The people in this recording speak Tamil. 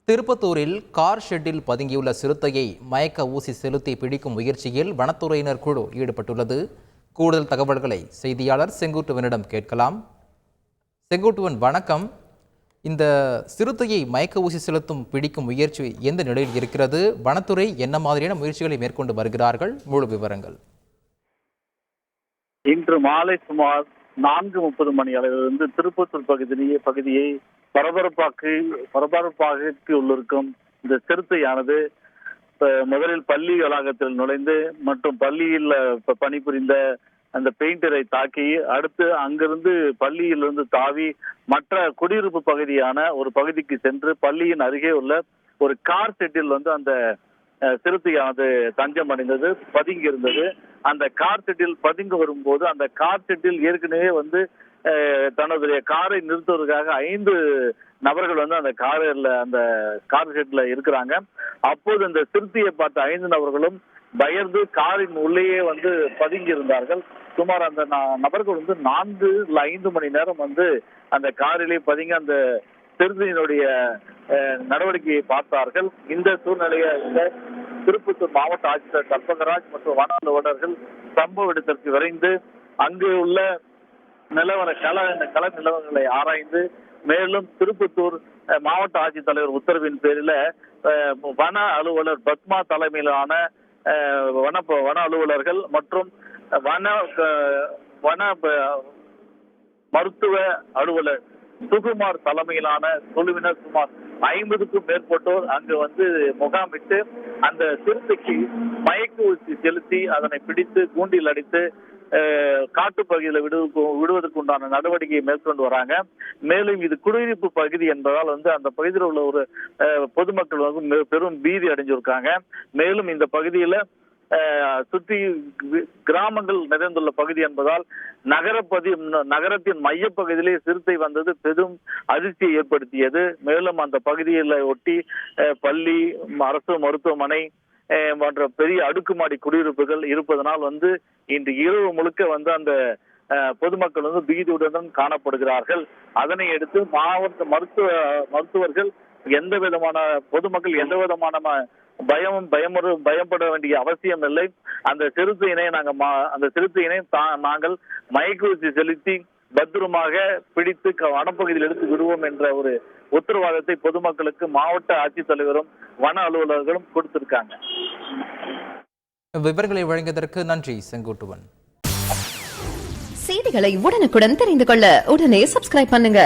திருப்பத்தூரில் கார் ஷெட்டில் பதுங்கியுள்ள சிறுத்தையை மயக்க ஊசி செலுத்தி பிடிக்கும் முயற்சியில் வனத்துறையினர் குழு ஈடுபட்டுள்ளது. கூடுதல் தகவல்களை செய்தியாளர் செங்குட்டுவனிடம் கேட்கலாம். செங்குட்டுவன், வணக்கம். இந்த சிறுத்தையை மயக்க ஊசி செலுத்தும் பிடிக்கும் முயற்சி எந்த நிலையில் இருக்கிறது? வனத்துறை என்ன மாதிரியான முயற்சிகளை மேற்கொண்டு வருகிறார்கள்? முழு விவரங்கள். இன்று மாலை சுமார் 4:30 மணி அளவிலிருந்து திருப்பத்தூர் பகுதியை பரபரப்பாக உள்ளிருக்கும் இந்த சிறுத்தையானது முதலில் பள்ளி வளாகத்தில் நுழைந்து மற்றும் பள்ளியில் பணிபுரிந்த அந்த பெயிண்டரை தாக்கி, அடுத்து அங்கிருந்து பள்ளியிலிருந்து தாவி மற்ற குடியிருப்பு பகுதியான ஒரு பகுதிக்கு சென்று பள்ளியின் அருகே உள்ள ஒரு கார் ஷெட்டில் அந்த சிறுத்தையானது தஞ்சம் அடைந்தது, பதுங்கி இருந்தது. அந்த கார் ஷெட்டில் பதுங்கி வரும்போது அந்த கார் ஷெட்டில் ஏற்கனவே தன்னுடைய காரை நிறுத்துவதற்காக 5 நபர்கள் அந்த கார் ஷெட்ல இருக்கிறாங்க. அப்போது அந்த சிறுத்தையை பார்த்த 5 நபர்களும் பயந்து காரின் உள்ளேயே பதுங்கி இருந்தார்கள். சுமார் அந்த நபர்கள் 4 இல்ல 5 மணி நேரம் அந்த காரிலே பதுங்கி அந்த சிறுத்தையினுடைய நடவடிக்கையை பார்த்தார்கள். இந்த சூழ்நிலையை திருப்பத்தூர் மாவட்ட ஆட்சியர் கல்பகராஜ் மற்றும் வன அலுவலர்கள் சம்பவ இடத்திற்கு விரைந்து அங்கு உள்ள கள நிலவரங்களை ஆராய்ந்து, மேலும் திருப்பத்தூர் மாவட்ட ஆட்சித்தலைவர் உத்தரவின் பேரில் வன அலுவலர் பத்மா தலைமையிலான வன அலுவலர்கள் மற்றும் வன மருத்துவ அலுவலர் சுகுமார் தலைமையிலான குழுவினர் சுமார் 50க்கும் மேற்பட்டோர் அங்கு முகாமிட்டு அந்த சிறுத்தைக்கு மயக்க ஊசி செலுத்தி அதனை பிடித்து கூண்டில் அடித்து காட்டுப்பகுதியில் விடுவதற்கு உண்டான நடவடிக்கையை மேற்கொண்டு வராங்க. மேலும் இது குடியிருப்பு பகுதி என்பதால் அந்த பகுதியில் உள்ள ஒரு பொதுமக்கள் பெரும் பீதி அடைஞ்சிருக்காங்க. மேலும் இந்த பகுதியில சுற்றி கிராமங்கள் நிறைந்துள்ள பகுதி என்பதால் நகரத்தின் மையப்பகுதியிலே சிறுத்தை வந்தது பெரும் அதிர்ச்சியை ஏற்படுத்தியது. மேலும் அந்த பகுதியில் ஒட்டி பள்ளி, அரசு மருத்துவமனை போன்ற பெரிய அடுக்குமாடி குடியிருப்புகள் இருப்பதனால் இன்று இரவு முழுக்க அந்த பொதுமக்கள் பீதியுடன் காணப்படுகிறார்கள். அதனை அடுத்து மாவட்ட மருத்துவர்கள் பொதுமக்கள் எந்த விதமான பயப்பட வேண்டிய அவசியம் இல்லை. அந்த சிறுத்தையினை நாங்கள் மயக்க ஊசி செலுத்தி பத்திரமாக பிடித்து வனப்பகுதியில் எடுத்து விடுவோம் என்ற ஒரு உத்தரவாதத்தை பொதுமக்களுக்கு மாவட்ட ஆட்சித்தலைவரும் வன அலுவலர்களும் கொடுத்திருக்காங்க. விவரங்களை வழங்கியதற்கு நன்றி செங்குட்டுவன். செய்திகளை உடனுக்குடன் தெரிந்து கொள்ள உடனே சப்ஸ்கிரைப் பண்ணுங்க.